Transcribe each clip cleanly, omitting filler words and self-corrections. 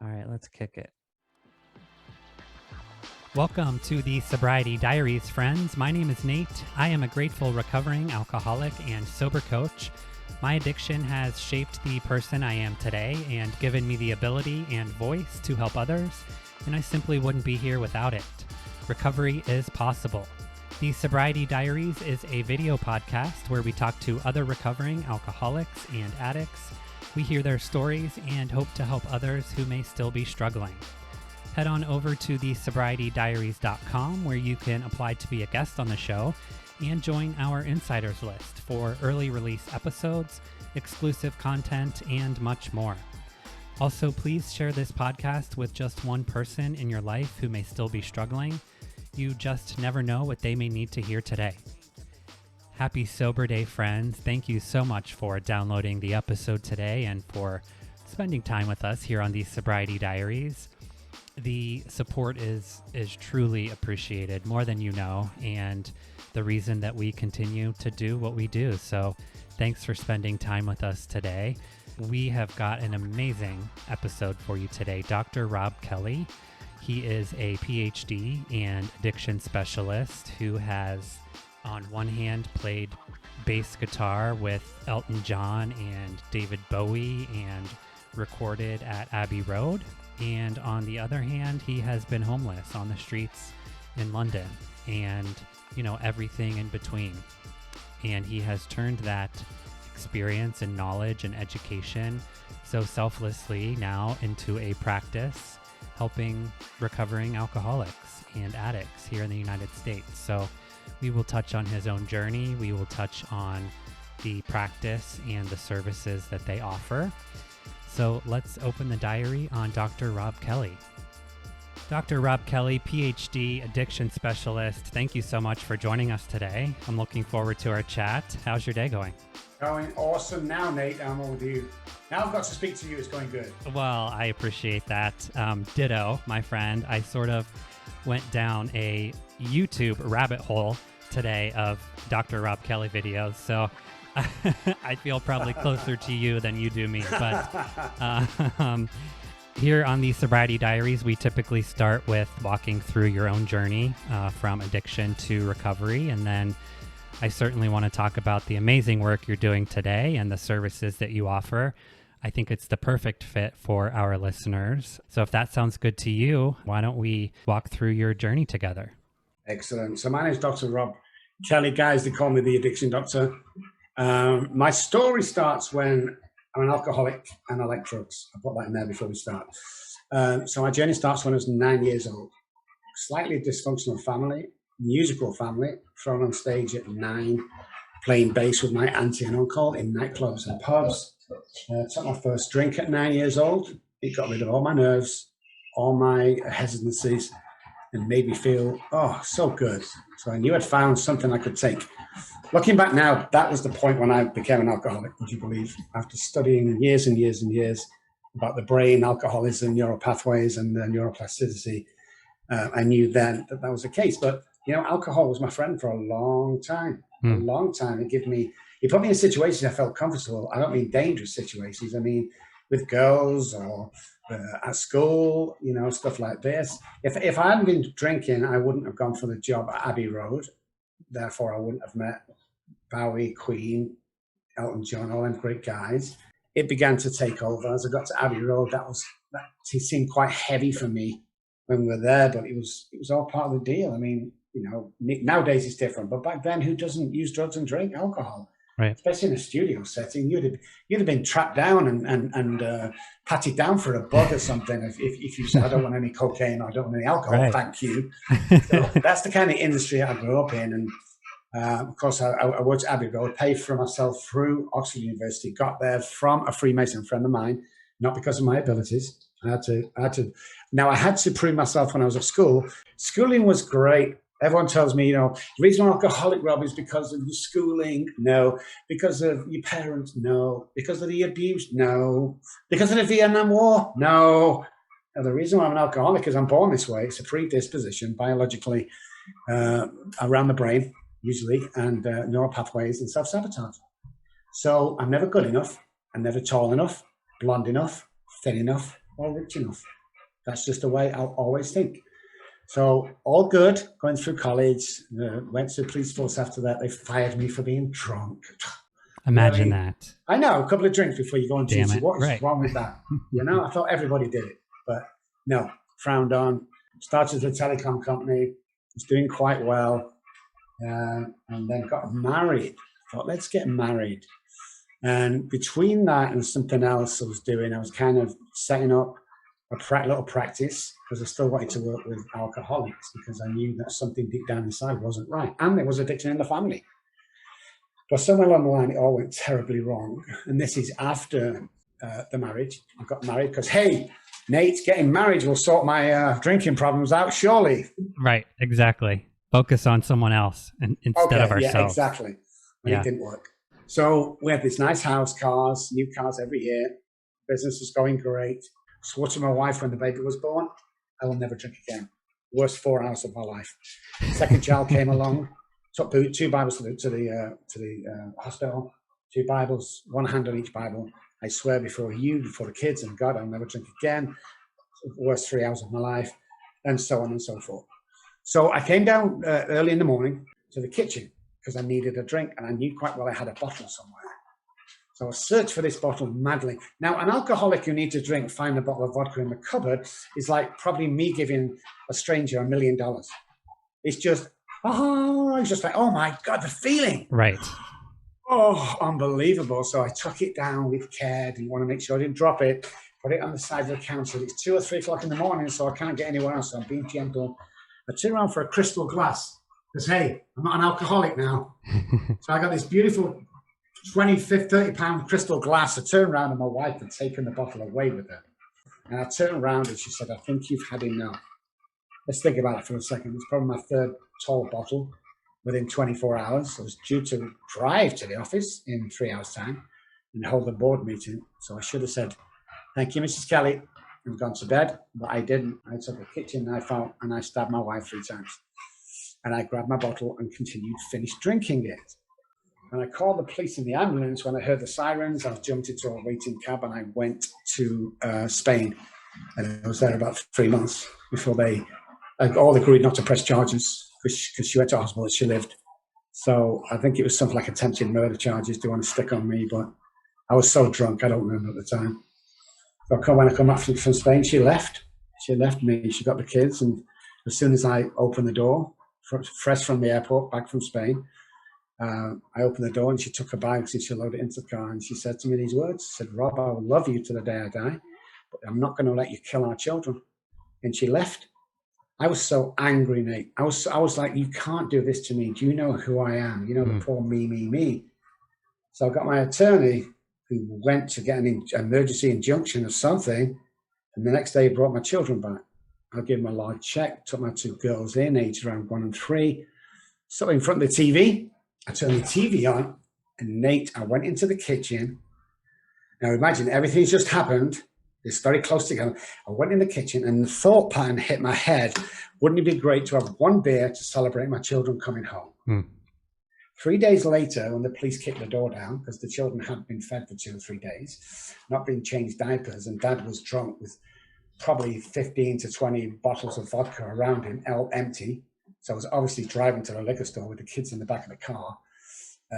All right, let's kick it. Welcome to the Sobriety Diaries, friends. My name is Nate. I am a grateful recovering alcoholic and sober coach. My addiction has shaped the person I am today and given me the ability and voice to help others, and I simply wouldn't be here without it. Recovery is possible. The Sobriety Diaries is a video podcast where we talk to other recovering alcoholics and addicts. We hear their stories and hope to help others who may still be struggling. Head on over to the sobrietydiaries.com where you can apply to be a guest on the show and join our insiders list for early release episodes, exclusive content, and much more. Also, please share this podcast with just one person in your life who may still be struggling. You just never know what they may need to hear today. Happy Sober Day, friends. Thank you so much for downloading the episode today and for spending time with us here on the Sobriety Diaries. The support is truly appreciated, more than you know, and the reason that we continue to do what we do. So thanks for spending time with us today. We have got an amazing episode for you today. Dr. Robb Kelly, he is a PhD and addiction specialist who has, on one hand, played bass guitar with Elton John and David Bowie and recorded at Abbey Road. And on the other hand, he has been homeless on the streets in London and, everything in between. And he has turned that experience and knowledge and education so selflessly now into a practice helping recovering alcoholics and addicts here in the United States. So we will touch on his own journey. We will touch on the practice and the services that they offer. So let's open the diary on Dr. Robb Kelly. Dr. Robb Kelly, PhD, addiction specialist, thank you so much for joining us today. I'm looking forward to our chat. How's your day going? Going awesome now, Nate. I'm all with you. Now I've got to speak to you. It's going good. Well, I appreciate that. Ditto, my friend. I sort of went down a YouTube rabbit hole today of Dr. Robb Kelly videos. So I feel probably closer to you than you do me, but here on the Sobriety Diaries, we typically start with walking through your own journey from addiction to recovery, and then I certainly want to talk about the amazing work you're doing today and the services that you offer. I think it's the perfect fit for our listeners. So if that sounds good to you, why don't we walk through your journey together? Excellent. So my name is Dr. Robb Kelly. Guys, they call me the Addiction Doctor. My story starts when I'm an alcoholic and I like drugs. I put that in there before we start. So my journey starts when I was 9 years old. Slightly dysfunctional family, musical family, thrown on stage at 9, playing bass with my auntie and uncle in nightclubs and pubs. Took my first drink at 9 years old. It got rid of all my nerves, all my hesitancies, and made me feel, so good. So I knew I'd found something I could take. Looking back now, that was the point when I became an alcoholic, would you believe? After studying years and years and years about the brain, alcoholism, neural pathways, and neuroplasticity, I knew then that was the case. But, alcohol was my friend for a long time, a long time. It put me in situations I felt comfortable. I don't mean dangerous situations. I mean, with girls or at school, stuff like this. If I hadn't been drinking, I wouldn't have gone for the job at Abbey Road. Therefore, I wouldn't have met Bowie, Queen, Elton John, all them great guys. It began to take over. As I got to Abbey Road, it seemed quite heavy for me when we were there, but it was all part of the deal. I mean, nowadays it's different, but back then, who doesn't use drugs and drink alcohol? Right. Especially in a studio setting, you'd have been trapped down and patted down for a bug or something if you said, I don't want any cocaine, or I don't want any alcohol, right. Thank you. So that's the kind of industry I grew up in. And of course, I worked at Abbey Road, paid for myself through Oxford University, got there from a Freemason friend of mine, not because of my abilities. I had to prove myself when I was at school. Schooling was great. Everyone tells me, the reason I'm an alcoholic, Rob, is because of your schooling. No. Because of your parents. No. Because of the abuse. No. Because of the Vietnam War. No. Now, the reason why I'm an alcoholic is I'm born this way. It's a predisposition biologically around the brain, usually, and neural pathways and self-sabotage. So I'm never good enough. I'm never tall enough, blonde enough, thin enough, or rich enough. That's just the way I'll always think. So all good, going through college, went to the police force after that. They fired me for being drunk. Imagine Really? that. I know, a couple of drinks before you go on Damn duty. it. What is Right. wrong with that? I thought everybody did it, but no, frowned on. Started with a telecom company, was doing quite well, and then got married. Thought, let's get married. And between that and something else I was doing, I was kind of setting up a little practice because I still wanted to work with alcoholics because I knew that something deep down inside wasn't right. And there was addiction in the family. But somewhere along the line, it all went terribly wrong. And this is after the marriage. I got married because, hey, Nate, getting married will sort my drinking problems out, surely. Right, exactly. Focus on someone else instead of ourselves. Yeah, exactly. And it didn't work. So we had this nice house, cars, new cars every year. Business was going great. Swore to my wife when the baby was born, I will never drink again. Worst 4 hours of my life. Second child came along, took 2 Bibles to the hospital, 2 Bibles, 1 hand on each Bible. I swear before you, before the kids and God, I'll never drink again. Worst 3 hours of my life, and so on and so forth. So I came down early in the morning to the kitchen because I needed a drink, and I knew quite well I had a bottle somewhere. So I searched for this bottle madly. Now, an alcoholic who needs a drink, find a bottle of vodka in the cupboard is like probably me giving a stranger $1 million. It's just, it's just like, oh my God, the feeling. Right. Oh, unbelievable. So I took it down with care. Didn't want to make sure I didn't drop it. Put it on the side of the counter. It's 2 or 3 o'clock in the morning, so I can't get anywhere else. So I'm being gentle. I turn around for a crystal glass because, hey, I'm not an alcoholic now. So I got this beautiful 20, 50, 30 pound crystal glass. I turned around and my wife had taken the bottle away with her. And I turned around and she said, I think you've had enough. Let's think about it for a second. It's probably my 3rd tall bottle within 24 hours. I was due to drive to the office in 3 hours' time and hold a board meeting. So I should have said, thank you, Mrs. Kelly, and gone to bed. But I didn't. I took a kitchen knife out and I stabbed my wife 3 times. And I grabbed my bottle and finished drinking it. And I called the police and the ambulance. When I heard the sirens, I jumped into a waiting cab and I went to Spain. And I was there about 3 months before they all agreed not to press charges because she went to hospital. She lived. So I think it was something like attempted murder charges they want to stick on me. But I was so drunk, I don't remember at the time. So when I come back from Spain, she left. She left me. She got the kids. And as soon as I opened the door, fresh from the airport, back from Spain, I opened the door and she took her bags and she loaded it into the car and she said to me these words. She said, Rob, I will love you to the day I die, but I'm not going to let you kill our children. And she left. I was so angry, Nate. I was like, you can't do this to me. Do you know who I am? You know, the poor me. So I got my attorney who went to get an emergency injunction or something. And the next day he brought my children back. I gave him a large check, took my 2 girls in, aged around 1 and 3. So in front of the TV, I turned the TV on, and Nate, I went into the kitchen. Now imagine everything's just happened. It's very close together. I went in the kitchen and the thought pattern hit my head. Wouldn't it be great to have 1 beer to celebrate my children coming home? 3 days later, when the police kicked the door down, because the children hadn't been fed for 2 or 3 days, not been changed diapers, and Dad was drunk with probably 15 to 20 bottles of vodka around him, empty. So I was obviously driving to the liquor store with the kids in the back of the car.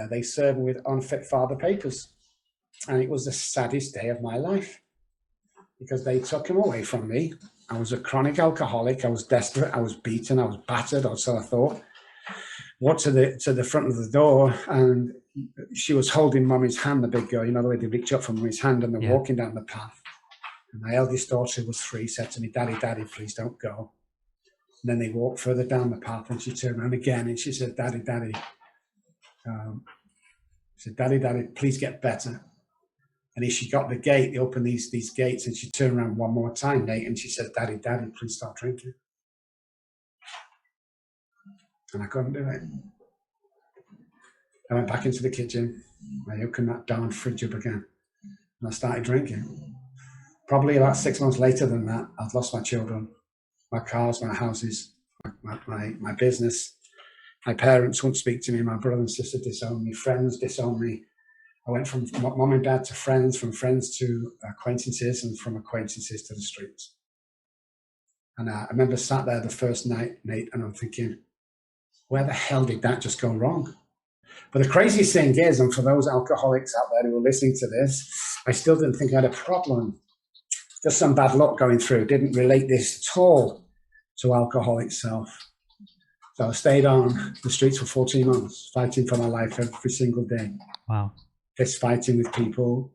They served me with unfit father papers. And it was the saddest day of my life because they took him away from me. I was a chronic alcoholic. I was desperate. I was beaten. I was battered, or so I thought. Walked to the front of the door and she was holding Mommy's hand, the big girl, you know, the way they reach up for Mommy's hand and they're walking down the path. And my eldest daughter, who was 3, said to me, Daddy, please don't go. And then they walked further down the path and she turned around again and she said, Daddy, please get better. And as she got the gate, they opened these gates and she turned around one more time, Nate, and she said, Daddy, please stop drinking. And I couldn't do it. I went back into the kitchen. I opened that darn fridge up again and I started drinking. Probably about 6 months later than that, I'd lost my children, my cars, my houses, my business. My parents wouldn't speak to me. My brother and sister disowned me. Friends disowned me. I went from mom and dad to friends, from friends to acquaintances, and from acquaintances to the streets. And I remember sat there the first night, Nate, and I'm thinking, where the hell did that just go wrong? But the craziest thing is, and for those alcoholics out there who are listening to this, I still didn't think I had a problem. Just some bad luck going through. Didn't relate this at all to alcohol itself. So I stayed on the streets for 14 months, fighting for my life every single day. Wow. Fist fighting with people,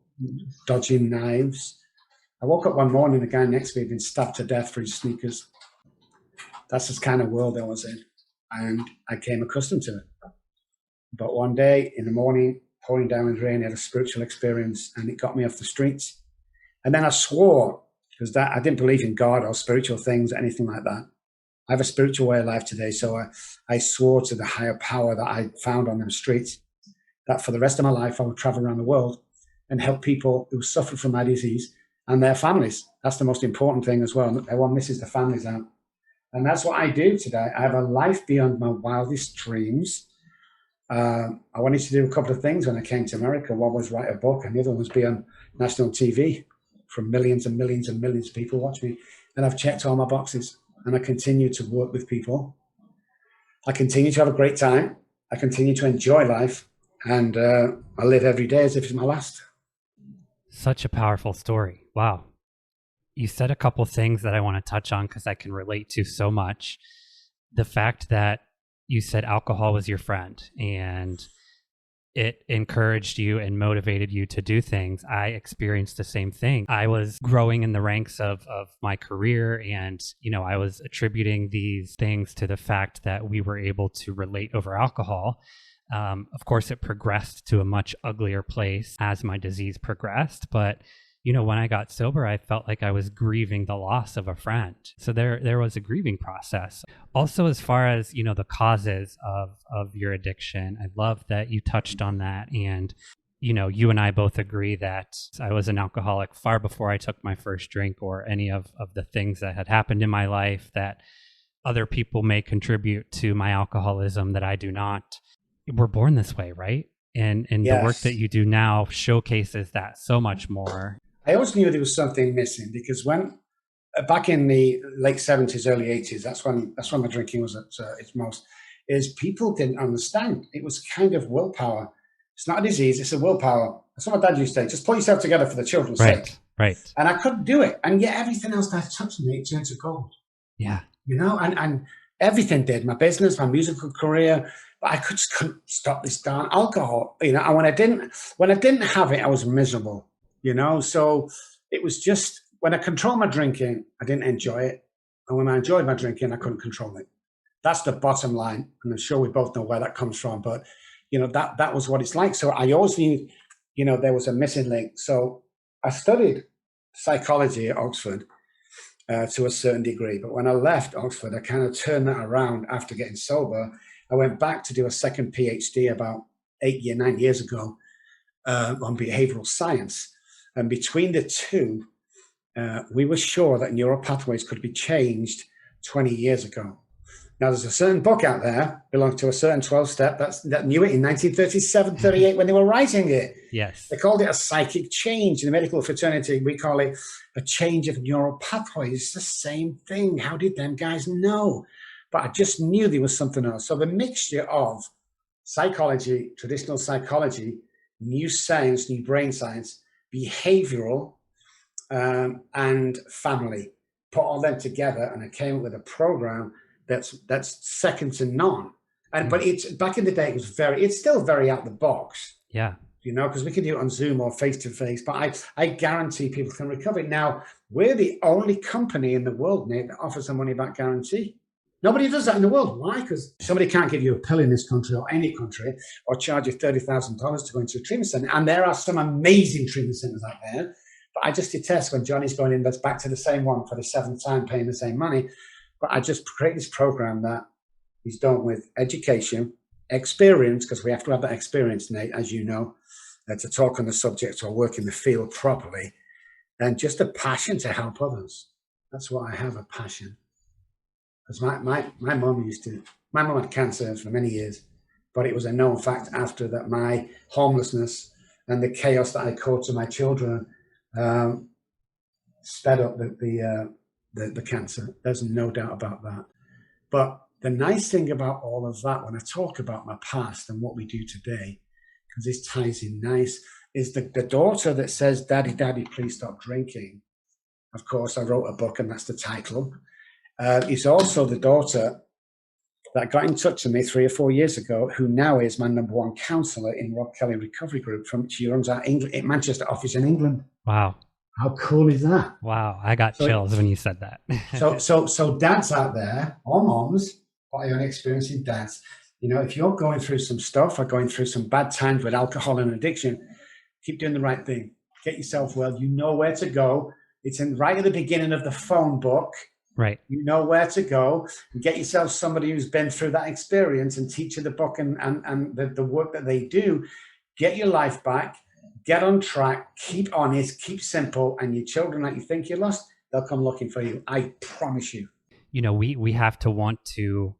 dodging knives. I woke up one morning, the guy next to me had been stabbed to death for his sneakers. That's the kind of world I was in. And I came accustomed to it. But one day in the morning, pouring down with rain, I had a spiritual experience and it got me off the streets. And then I swore, because I didn't believe in God or spiritual things or anything like that. I have a spiritual way of life today. So I swore to the higher power that I found on them streets that for the rest of my life, I would travel around the world and help people who suffer from my disease and their families. That's the most important thing as well. Everyone misses the families out. And that's what I do today. I have a life beyond my wildest dreams. I wanted to do a couple of things when I came to America. One was write a book, and the other one was be on national TV for millions and millions and millions of people watch me. And I've checked all my boxes, and I continue to work with people. I continue to have a great time. I continue to enjoy life, and I live every day as if it's my last. Such a powerful story. Wow. You said a couple things that I want to touch on because I can relate to so much. The fact that you said alcohol was your friend and it encouraged you and motivated you to do things. I experienced the same thing. I was growing in the ranks of my career, and I was attributing these things to the fact that we were able to relate over alcohol. Of course, it progressed to a much uglier place as my disease progressed, but when I got sober, I felt like I was grieving the loss of a friend. So there was a grieving process. Also, as far as, the causes of your addiction, I love that you touched on that. And, you and I both agree that I was an alcoholic far before I took my first drink or any of the things that had happened in my life that other people may contribute to my alcoholism that I do not. We're born this way, right? And Yes. The work that you do now showcases that so much more. I always knew there was something missing because when back in the late 70s, early 80s, that's when my drinking was at its most, is people didn't understand. It was kind of willpower. It's not a disease, it's a willpower. That's what my dad used to say, just pull yourself together for the children's sake. Right. And I couldn't do it. And yet everything else that touched me, it turned to gold. Yeah. And everything did. My business, my musical career, but I just couldn't stop this darn alcohol. And when I didn't have it, I was miserable. So it was just when I controlled my drinking, I didn't enjoy it. And when I enjoyed my drinking, I couldn't control it. That's the bottom line. And I'm sure we both know where that comes from. But, that was what it's like. So I always knew, there was a missing link. So I studied psychology at Oxford to a certain degree. But when I left Oxford, I kind of turned that around after getting sober. I went back to do a second PhD about 9 years ago on behavioral science. And between the two, we were sure that neural pathways could be changed 20 years ago. Now, there's a certain book out there, belongs to a certain 12-step, that knew it in 1937, 38, when they were writing it. Yes. They called it a psychic change. In the medical fraternity, we call it a change of neural pathways. It's the same thing. How did them guys know? But I just knew there was something else. So the mixture of psychology, traditional psychology, new science, new brain science, behavioral, and family, put all them together, and I came up with a program that's second to none. But it's back in the day, it's still very out the box. Yeah. Because we can do it on Zoom or face to face, but I guarantee people can recover. Now, we're the only company in the world, Nate, that offers a money back guarantee. Nobody does that in the world. Why? Because somebody can't give you a pill in this country or any country or charge you $30,000 to go into a treatment center. And there are some amazing treatment centers out there. But I just detest when Johnny's going in, that's back to the same one for the seventh time, paying the same money. But I just create this program that is done with education, experience, because we have to have that experience, Nate, as you know, to talk on the subject or work in the field properly. And just a passion to help others. That's what I have, a passion. Because my mum had cancer for many years, but it was a known fact after that my homelessness and the chaos that I caused to my children sped up the cancer. There's no doubt about that. But the nice thing about all of that, when I talk about my past and what we do today, because this ties in nice, is the daughter that says, "Daddy, Daddy, please stop drinking." Of course, I wrote a book, and that's the title. Is also the daughter that got in touch with me 3 or 4 years ago, who now is my #1 counsellor in Robb Kelly Recovery Group. She runs our Manchester office in England. Wow. How cool is that? Wow. I got chills when you said that. so dads out there, or moms, what are you experiencing, dads? If you're going through some stuff or going through some bad times with alcohol and addiction, keep doing the right thing. Get yourself well. You know where to go. It's right at the beginning of the phone book. Right. You know where to go. And get yourself somebody who's been through that experience and teach you the book and the work that they do. Get your life back. Get on track. Keep honest. Keep simple. And your children that you think you lost, they'll come looking for you. I promise you. We have to want to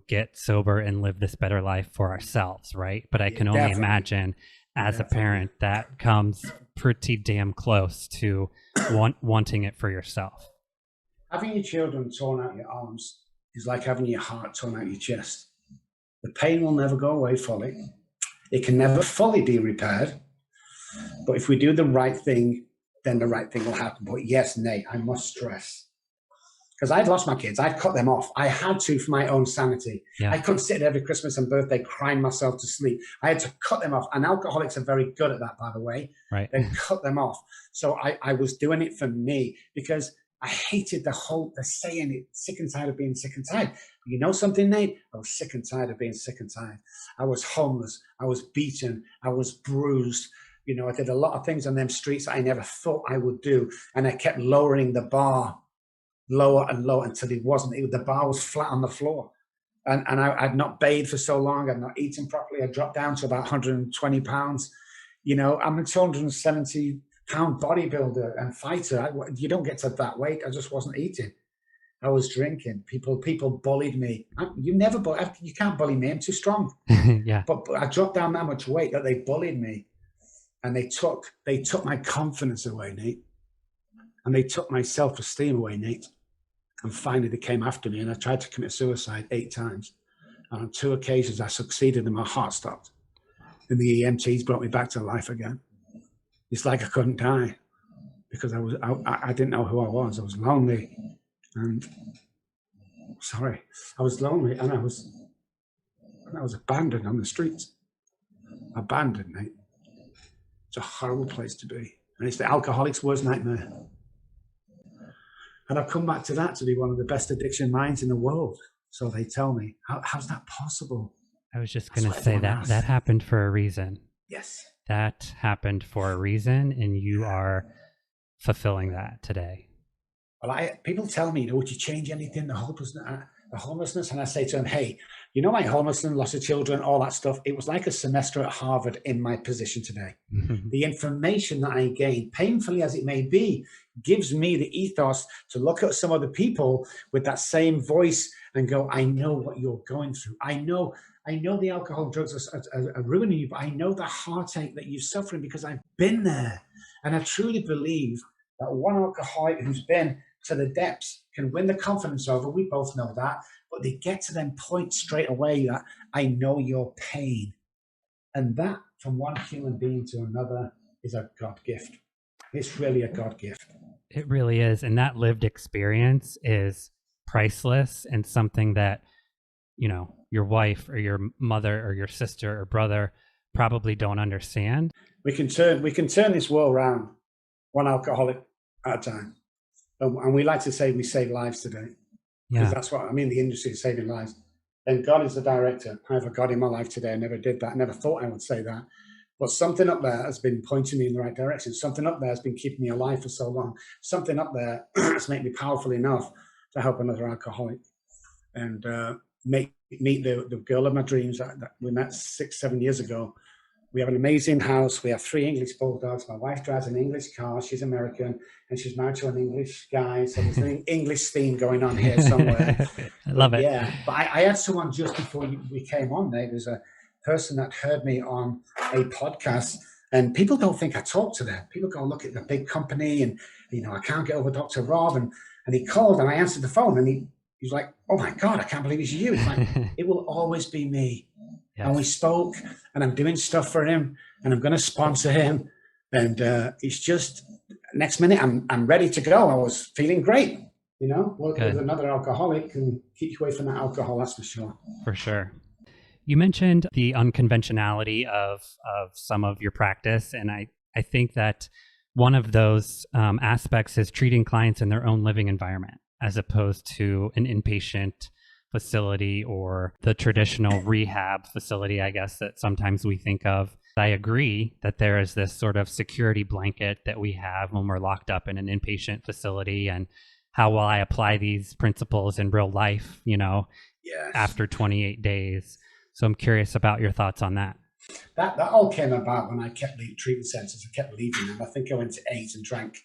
get sober and live this better life for ourselves, right? But I can only imagine as a parent that comes pretty damn close to wanting it for yourself. Having your children torn out your arms is like having your heart torn out your chest. The pain will never go away fully. It can never fully be repaired. But if we do the right thing, then the right thing will happen. But yes, Nate, I must stress, because I'd lost my kids. I'd cut them off. I had to for my own sanity. Yeah. I couldn't sit every Christmas and birthday crying myself to sleep. I had to cut them off. And alcoholics are very good at that, by the way. Right. They cut them off. So I was doing it for me because I hated the saying it, sick and tired of being sick and tired. You know something, Nate? I was sick and tired of being sick and tired. I was homeless. I was beaten. I was bruised. I did a lot of things on them streets I never thought I would do. And I kept lowering the bar lower and lower until the bar was flat on the floor. And I'd not bathed for so long. I'd not eaten properly. I dropped down to about 120 pounds. I'm a 270-pound bodybuilder and fighter. You don't get to that weight. I just wasn't eating. I was drinking. People bullied me. You can't bully me. I'm too strong. Yeah. But I dropped down that much weight that they bullied me. And they took my confidence away, Nate. And they took my self-esteem away, Nate. And finally they came after me, and I tried to commit suicide 8 times. And on 2 occasions I succeeded and my heart stopped. And the EMTs brought me back to life again. It's like I couldn't die because I didn't know who I was. I was lonely and I was lonely and I was abandoned on the streets. Abandoned, Nate. It's a horrible place to be. And it's the alcoholic's worst nightmare. And I've come back to that to be one of the best addiction minds in the world. So they tell me, how's that possible? I was just going to say that happened for a reason. Yes. That happened for a reason, and you are fulfilling that today. Well, people tell me, would you change anything? The homelessness. And I say to them, hey, my homelessness, loss of children, all that stuff, it was like a semester at Harvard in my position today. Mm-hmm. The information that I gained, painfully as it may be, gives me the ethos to look at some other people with that same voice and go, I know what you're going through. I know the alcohol, drugs are ruining you, but I know the heartache that you're suffering because I've been there. And I truly believe that one alcoholic who's been to the depths can win the confidence over. We both know that. But they get to them points straight away that I know your pain. And that, from one human being to another, is a God gift. It's really a God gift. It really is. And that lived experience is priceless and something that, your wife or your mother or your sister or brother probably don't understand. We can turn this world around one alcoholic at a time. And we like to say we save lives today. Because that's what the industry is saving lives. And God is the director. I have a God in my life today. I never did that. I never thought I would say that. But something up there has been pointing me in the right direction. Something up there has been keeping me alive for so long. Something up there has made me powerful enough to help another alcoholic. And meet the girl of my dreams that we met 6-7 years ago. We have an amazing house. We have 3 English bulldogs. My wife drives an English car. She's American, and she's married to an English guy. So there's an English theme going on here somewhere. I love it. Yeah, but I had someone just before we came on there. There's a person that heard me on a podcast, And people don't think I talk to them. People go, look at the big company and, I can't get over Dr. Robb. And he called and I answered the phone and he was like, oh my God, I can't believe it's you. It's like, it will always be me. Yes. And we spoke and I'm doing stuff for him and I'm going to sponsor him. And it's just next minute I'm ready to go. I was feeling great, work with another alcoholic and keep you away from that alcohol. That's for sure. For sure. You mentioned the unconventionality of some of your practice. And I think that one of those aspects is treating clients in their own living environment, as opposed to an inpatient facility or the traditional rehab facility, I guess, that sometimes we think of. I agree that there is this sort of security blanket that we have when we're locked up in an inpatient facility, and how will I apply these principles in real life, after 28 days. So I'm curious about your thoughts on that. That all came about when I kept leaving treatment centers. I kept leaving them. I think I went to 8 and drank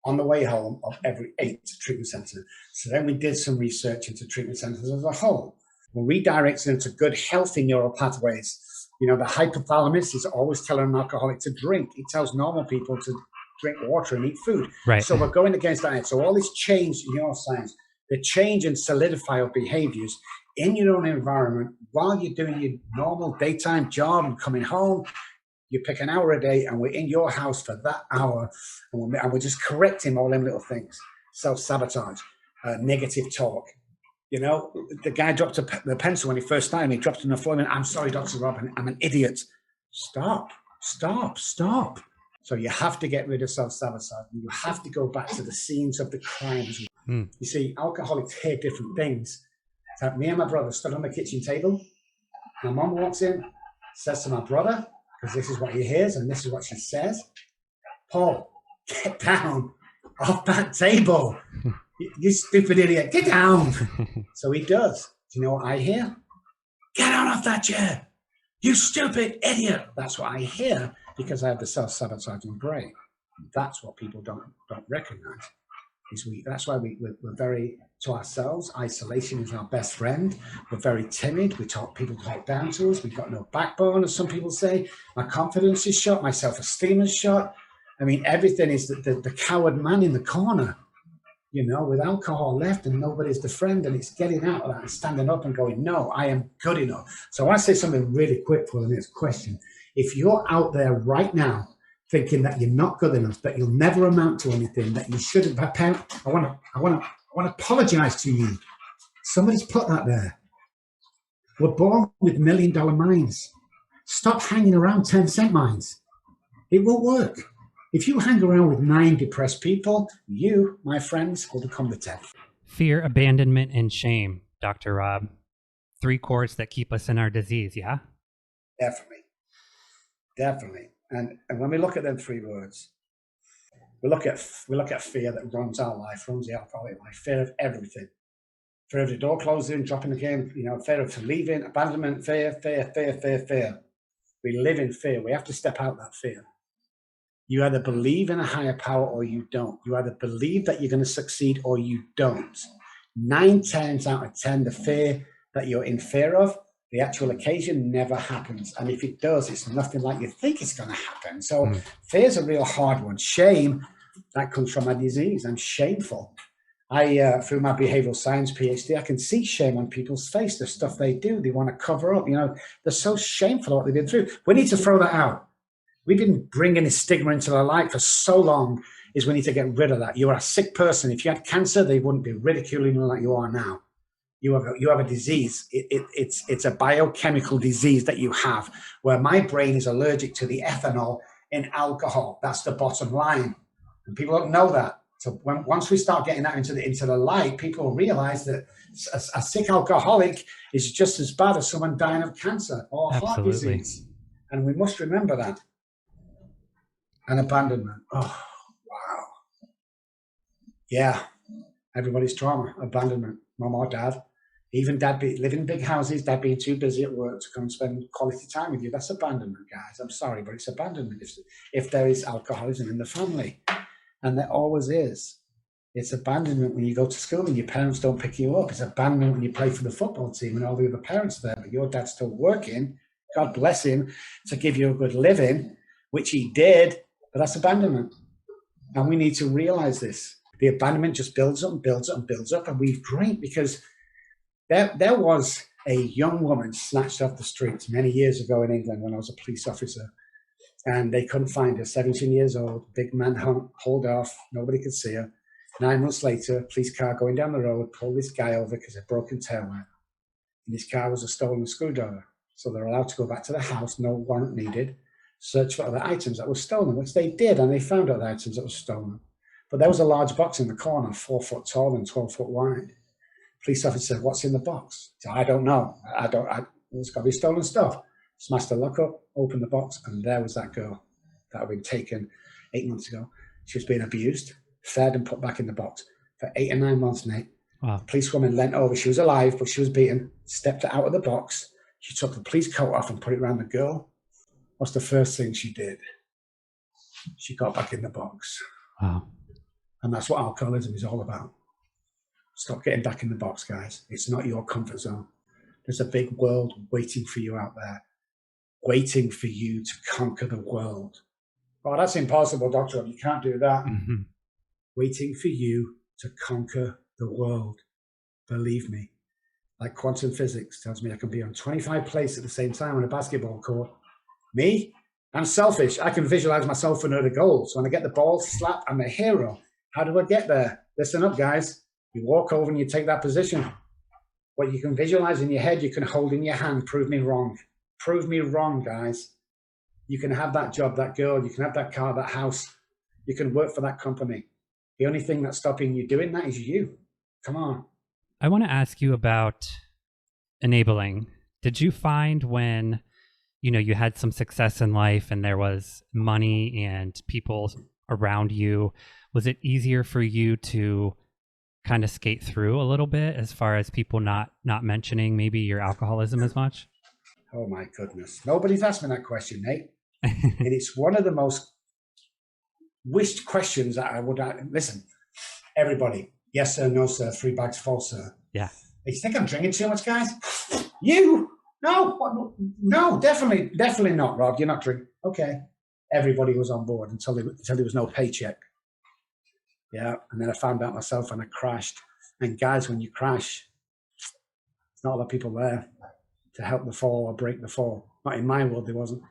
on the way home of every 8 treatment center. So then we did some research into treatment centers as a whole. We redirected into good, healthy neural pathways. The hypothalamus is always telling an alcoholic to drink. It tells normal people to drink water and eat food. Right. So we're going against that. So all this change in neuroscience, the change and solidify of behaviors in your own environment while you're doing your normal daytime job and coming home. You pick an hour a day and we're in your house for that hour and we're just correcting all them little things. Self-sabotage, negative talk. The guy dropped the pencil when he first started. He dropped it on the floor and I'm sorry, Dr. Robb, I'm an idiot. Stop. So you have to get rid of self-sabotage. You have to go back to the scenes of the crimes. You see, alcoholics hear different things. So me and my brother stood on the kitchen table. My mom walks in, says to my brother, because this is what he hears and this is what she says, Paul, get down off that table. You stupid idiot, get down. So he does. Do you know what I hear? Get down off that chair. You stupid idiot. That's what I hear because I have the self-sabotaging brain. That's what people don't recognize. That's why we're very, to ourselves, isolation is our best friend. We're very timid. People talk down to us. We've got no backbone, as some people say. My confidence is shot. My self-esteem is shot. I mean, everything is the coward man in the corner, with alcohol left and nobody's the friend, and it's getting out of that and standing up and going, no, I am good enough. So I want to say something really quick for the next question. If you're out there right now thinking that you're not good enough, that you'll never amount to anything, that you shouldn't, I want to apologize to you. Somebody's put that there. We're born with $1 million minds. Stop hanging around 10-cent minds. It won't work. If you hang around with 9 depressed people, you, my friends, will become the 10th. Fear, abandonment, and shame, Dr. Robb. 3 chords that keep us in our disease, yeah? Definitely. And when we look at them 3 words, we look at fear that runs our life, runs the alcoholic life, fear of everything. Fear of the door closing, dropping the game, fear of leaving, abandonment, fear. We live in fear. We have to step out of that fear. You either believe in a higher power or you don't. You either believe that you're going to succeed or you don't. 9 times out of 10, the fear that you're in fear of, the actual occasion never happens. And if it does, it's nothing like you think it's going to happen. So fear's a real hard one. Shame, that comes from my disease. I'm shameful. Through my behavioral science PhD, I can see shame on people's face, the stuff they do. They want to cover up. They're so shameful at what they've been through. We need to throw that out. We've been bringing a stigma into their life for so long, is we need to get rid of that. You are a sick person. If you had cancer, they wouldn't be ridiculing you like you are now. You have a disease. It's a biochemical disease that you have, where my brain is allergic to the ethanol in alcohol. That's the bottom line. And people don't know that. So once we start getting that into the light, people will realize that a sick alcoholic is just as bad as someone dying of cancer or heart disease. And we must remember that. And abandonment. Oh, wow. Yeah. Everybody's trauma, abandonment. Mom or dad. Even dad living in big houses, dad being too busy at work to come and spend quality time with you. That's abandonment, guys. I'm sorry, but it's abandonment if there is alcoholism in the family. And there always is. It's abandonment when you go to school and your parents don't pick you up. It's abandonment when you play for the football team and all the other parents are there, but your dad's still working, God bless him, to give you a good living, which he did, but that's abandonment. And we need to realize this. The abandonment just builds up and builds up and builds up. And we're great because there was a young woman snatched off the streets many years ago in England when I was a police officer. And they couldn't find her, 17 years old, big man hauled off, nobody could see her. 9 months later, police car going down the road, pulled this guy over because of broken tail light. And his car was a stolen screwdriver. So they're allowed to go back to the house, no warrant needed, search for other items that were stolen, which they did, and they found other items that were stolen. But there was a large box in the corner, 4 foot tall and 12 foot wide. Police officer said, "What's in the box?" He said, "I don't know. It's got to be stolen stuff." Smashed the lock up, opened the box, and there was that girl that had been taken 8 months ago. She was being abused, fed, and put back in the box for 8 or 9 months, Nate. Wow. The policewoman leant over. She was alive, but she was beaten, stepped out of the box. She took the police coat off and put it around the girl. What's the first thing she did? She got back in the box. Wow. And that's what alcoholism is all about. Stop getting back in the box, guys. It's not your comfort zone. There's a big world waiting for you out there, waiting for you to conquer the world. Oh, that's impossible, Doctor. You can't do that. Mm-hmm. Waiting for you to conquer the world. Believe me. Like quantum physics tells me I can be on 25 places at the same time on a basketball court. Me? I'm selfish. I can visualize myself under the goal. So when I get the ball, slap, I'm a hero. How do I get there? Listen up, guys. You walk over and you take that position. What you can visualize in your head, you can hold in your hand. Prove me wrong. Prove me wrong, guys. You can have that job, that girl. You can have that car, that house. You can work for that company. The only thing that's stopping you doing that is you. Come on. I want to ask you about enabling. Did you find when, you had some success in life and there was money and people around you, was it easier for you to kind of skate through a little bit as far as people not mentioning maybe your alcoholism as much? Oh my goodness. Nobody's asked me that question, Nate. And it's one of the most wished questions that I would listen. Everybody, yes sir, no sir, 3 bags full, sir. Yeah. You think I'm drinking too much, guys? You? No, definitely not, Rob. You're not drinking. Okay. Everybody was on board until there was no paycheck. Yeah. And then I found out myself and I crashed. And guys, when you crash, there's not a lot of people there to help the fall or break the fall. Not in my world, there wasn't.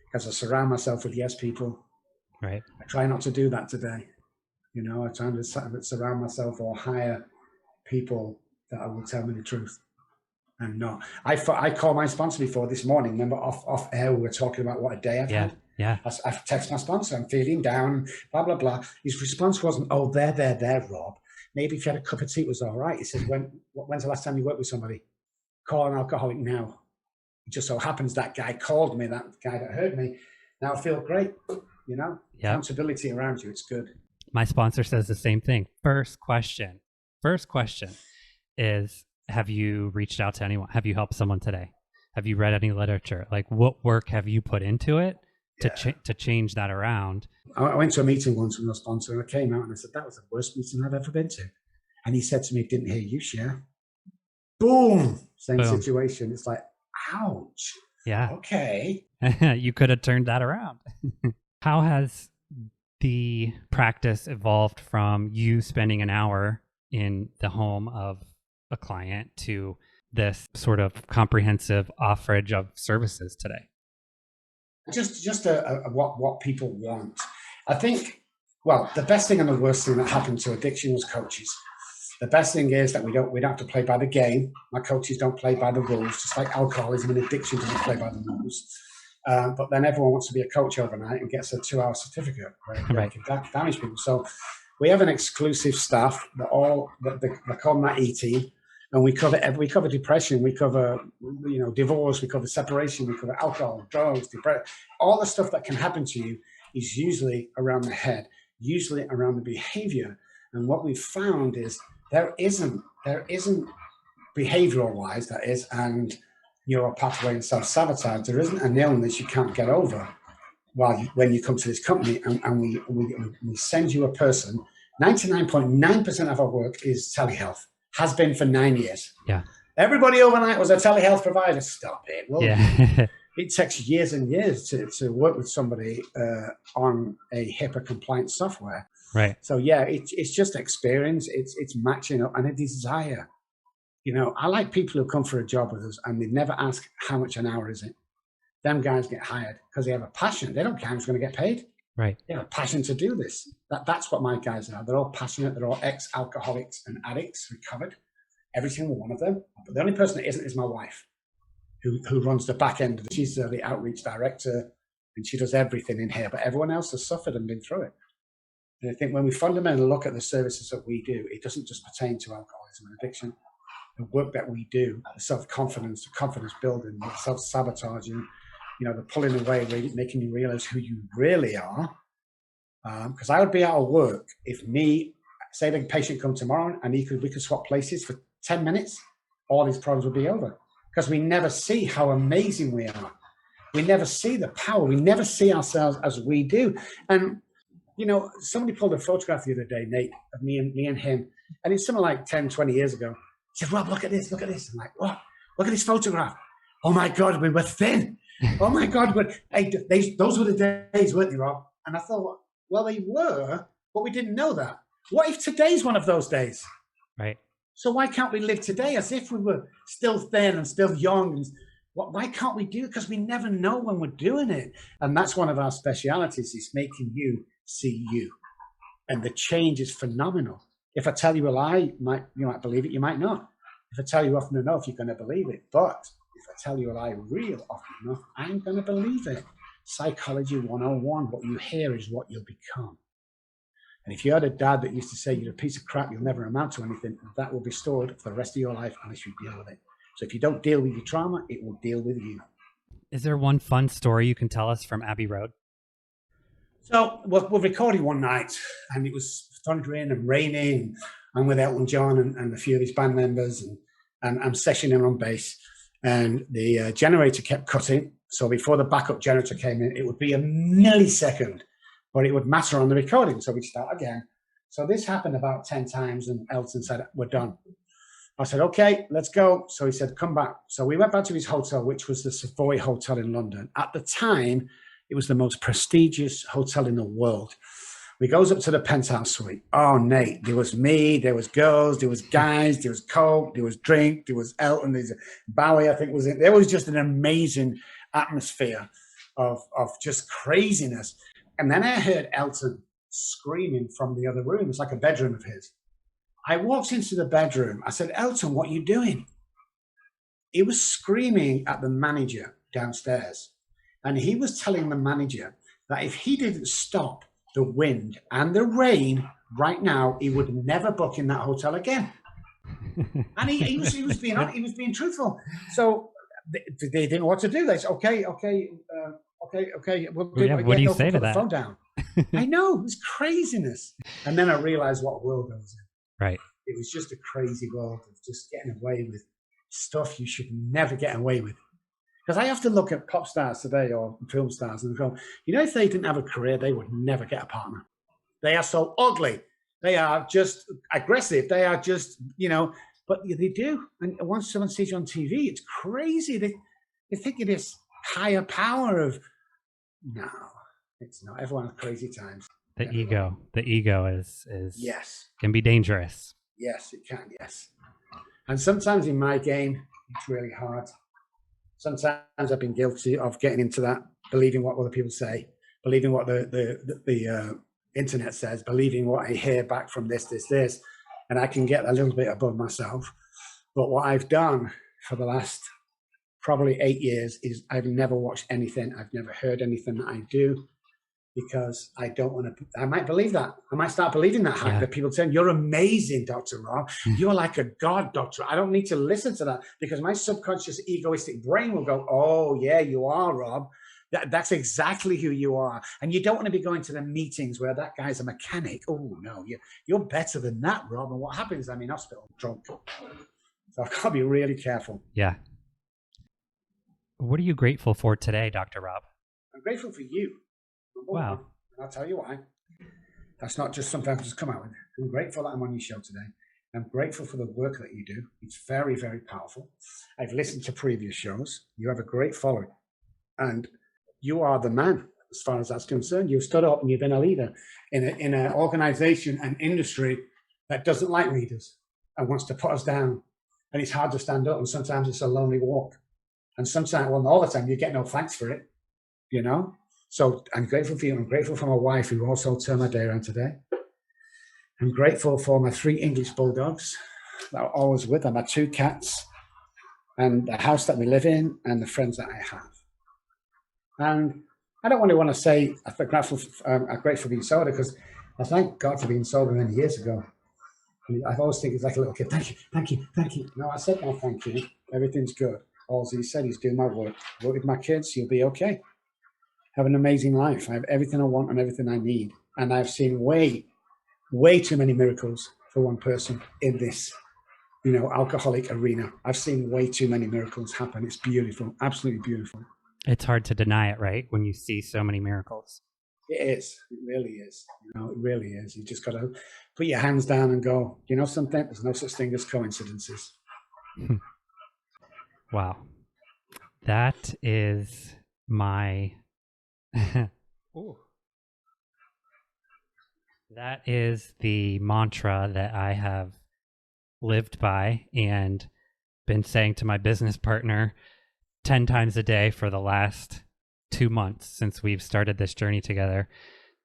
Because I surround myself with yes people. Right. I try not to do that today. I try to surround myself or hire people that will tell me the truth. And no, I called my sponsor before this morning. Remember off air, we were talking about what a day I've had. Yeah. I text my sponsor, I'm feeling down, blah, blah, blah. His response wasn't, "Oh, there, Rob. Maybe if you had a cup of tea, it was all right." He said, when's the last time you worked with somebody? Call an alcoholic now. It just so happens that guy called me, that guy that heard me. Now I feel great, Accountability around you, it's good. My sponsor says the same thing. First question is, have you reached out to anyone? Have you helped someone today? Have you read any literature? Like, what work have you put into it to change that around? I went to a meeting once with my sponsor and I came out and I said, that was the worst meeting I've ever been to. And he said to me, "Didn't hear you share." Boom. Same situation. It's like, ouch. Yeah. Okay. You could have turned that around. How has the practice evolved from you spending an hour in the home of a client to this sort of comprehensive offerage of services today? Just what people want. I think, well, the best thing and the worst thing that happened to addiction was coaches. The best thing is that we don't have to play by the game. My coaches don't play by the rules, just like alcoholism and addiction doesn't play by the rules. But then everyone wants to be a coach overnight and gets a 2-hour certificate where they can damage people. So we have an exclusive staff that they call Matt E team, and we cover depression, we cover divorce, we cover separation, we cover alcohol, drugs, depression. All the stuff that can happen to you is usually around the head, usually around the behavior. And what we've found is there isn't behavioral wise, that is, and neuropathway and self-sabotage, there isn't an illness you can't get over when you come to this company and we send you a person. 99.9% of our work is telehealth, has been for 9 years. Yeah. Everybody overnight was a telehealth provider. Stop it. Well, it takes years and years to work with somebody on a HIPAA compliant software. Right. So yeah, it's just experience. It's matching up and a desire. You know, I like people who come for a job with us and they never ask how much an hour is it. Them guys get hired because they have a passion. They don't care who's going to get paid. Right. They have a passion to do this. That's what my guys are. They're all passionate. They're all ex-alcoholics and addicts, recovered. Every single one of them. But the only person that isn't is my wife, who runs the back end. She's the outreach director, and she does everything in here. But everyone else has suffered and been through it. And I think when we fundamentally look at the services that we do, it doesn't just pertain to alcoholism and addiction. The work that we do, the self-confidence, the confidence building, the self-sabotaging, you know, the pulling away, making you realize who you really are. Because I would be out of work if say the patient come tomorrow and we could swap places for 10 minutes, all these problems would be over. Because we never see how amazing we are. We never see the power. We never see ourselves as we do. And, you know, somebody pulled a photograph the other day, Nate, of me and him. And it's something like 10, 20 years ago. He said, Rob, look at this, look at this. I'm like, what? Look at this photograph. Oh my God, we were thin. Oh my God, those were the days, weren't they, Rob? And I thought, well, they were, but we didn't know that. What if today's one of those days? Right. So why can't we live today as if we were still thin and still young? And why can't we do it? Because we never know when we're doing it. And that's one of our specialities, is making you see you. And the change is phenomenal. If I tell you a lie, you might believe it, you might not. If I tell you often enough, you're going to believe it. But if I tell you a lie real often enough, I'm going to believe it. Psychology 101, what you hear is what you'll become. And if you had a dad that used to say you're a piece of crap, you'll never amount to anything, that will be stored for the rest of your life unless you deal with it. So if you don't deal with your trauma, it will deal with you. Is there one fun story you can tell us from Abbey Road? So we're recording one night and it was thundering and raining. I'm with Elton John and a few of his band members, and I'm sessioning on bass. And the generator kept cutting. So before the backup generator came in, it would be a millisecond, but it would matter on the recording. So we'd start again. So this happened about 10 times, and Elton said, we're done. I said, okay, let's go. So he said, come back. So we went back to his hotel, which was the Savoy Hotel in London. At the time, it was the most prestigious hotel in the world. We goes up to the penthouse suite. Oh, Nate, there was me, there was girls, there was guys, there was coke, there was drink, there was Elton, there's Bowie, I think was in. There was just an amazing atmosphere of just craziness. And then I heard Elton screaming from the other room. It's like a bedroom of his. I walked into the bedroom. I said, Elton, what are you doing? He was screaming at the manager downstairs. And he was telling the manager that if he didn't stop the wind and the rain right now, he would never book in that hotel again. And he was being truthful. So they didn't know what to do. They said, okay. What do you say to that? Phone down. I know, it was craziness. And then I realized what world I was in. Right. It was just a crazy world of just getting away with stuff you should never get away with. Because I have to look at pop stars today or film stars and go, you know, if they didn't have a career, they would never get a partner. They are so ugly. They are just aggressive. They are just, you know, but they do. And once someone sees you on TV, it's crazy. They think it is higher power of, no, it's not. Everyone has crazy times. The ego is yes, can be dangerous. Yes, it can. Yes. And sometimes in my game, it's really hard. Sometimes I've been guilty of getting into that, believing what other people say, believing what the internet says, believing what I hear back from this, and I can get a little bit above myself. But what I've done for the last probably 8 years is I've never watched anything. I've never heard anything that I do, because I don't want to. I might believe that. I might start believing that. Yeah. That people saying, you're amazing, Dr. Rob. You're like a god, doctor. I don't need to listen to that, because my subconscious egoistic brain will go, oh, yeah, you are, Rob. That's exactly who you are. And you don't want to be going to the meetings where that guy's a mechanic. Oh, no, you're better than that, Rob. And what happens? I'm in hospital drunk. So I've got to be really careful. Yeah. What are you grateful for today, Dr. Rob? I'm grateful for you. Wow. And I'll tell you why. That's not just something I can just come out with. I'm grateful that I'm on your show today. I'm grateful for the work that you do. It's very, very powerful. I've listened to previous shows. You have a great following. And you are the man, as far as that's concerned. You've stood up and you've been a leader in an organization and industry that doesn't like leaders and wants to put us down. And it's hard to stand up, and sometimes it's a lonely walk. And sometimes, well, all the time, you get no thanks for it, you know? So I'm grateful for you. I'm grateful for my wife, who also turned my day around today. I'm grateful for my 3 English bulldogs that are always with them, my 2 cats, and the house that we live in, and the friends that I have. And I don't really want to say I'm grateful for being sober, because I thank God for being sober many years ago. I always think it's like a little kid. Thank you, thank you, thank you. No, I said no, thank you. Everything's good. All he said, he's doing my work. Work with my kids, you'll be okay. Have an amazing life. I have everything I want and everything I need. And I've seen way too many miracles for one person in this, alcoholic arena. I've seen way too many miracles happen. It's beautiful, absolutely beautiful. It's hard to deny it, right? When you see so many miracles. It is. It really is. It really is. You just got to put your hands down and go, you know something? There's no such thing as coincidences. Wow. That is my... That is the mantra that I have lived by and been saying to my business partner 10 times a day for the last 2 months since we've started this journey together.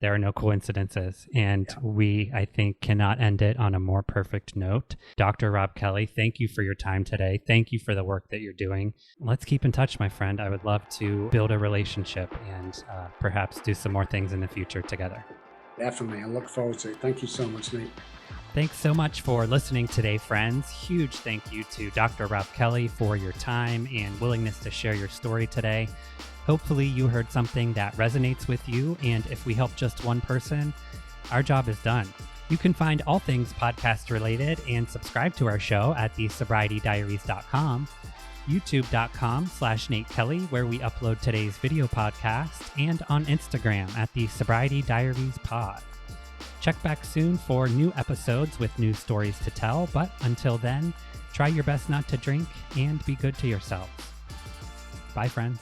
There are no coincidences, and we, I think, cannot end it on a more perfect note. Dr. Robb Kelly, thank you for your time today. Thank you for the work that you're doing. Let's keep in touch, my friend. I would love to build a relationship and perhaps do some more things in the future together. Definitely. I look forward to it. Thank you so much, Nate. Thanks so much for listening today, friends. Huge thank you to Dr. Robb Kelly for your time and willingness to share your story today. Hopefully you heard something that resonates with you, and if we help just one person, our job is done. You can find all things podcast related and subscribe to our show at thesobrietydiaries.com, youtube.com/Nate Kelly, where we upload today's video podcast, and on Instagram at the Sobriety Diaries Pod. Check back soon for new episodes with new stories to tell, but until then, try your best not to drink and be good to yourselves. Bye, friends.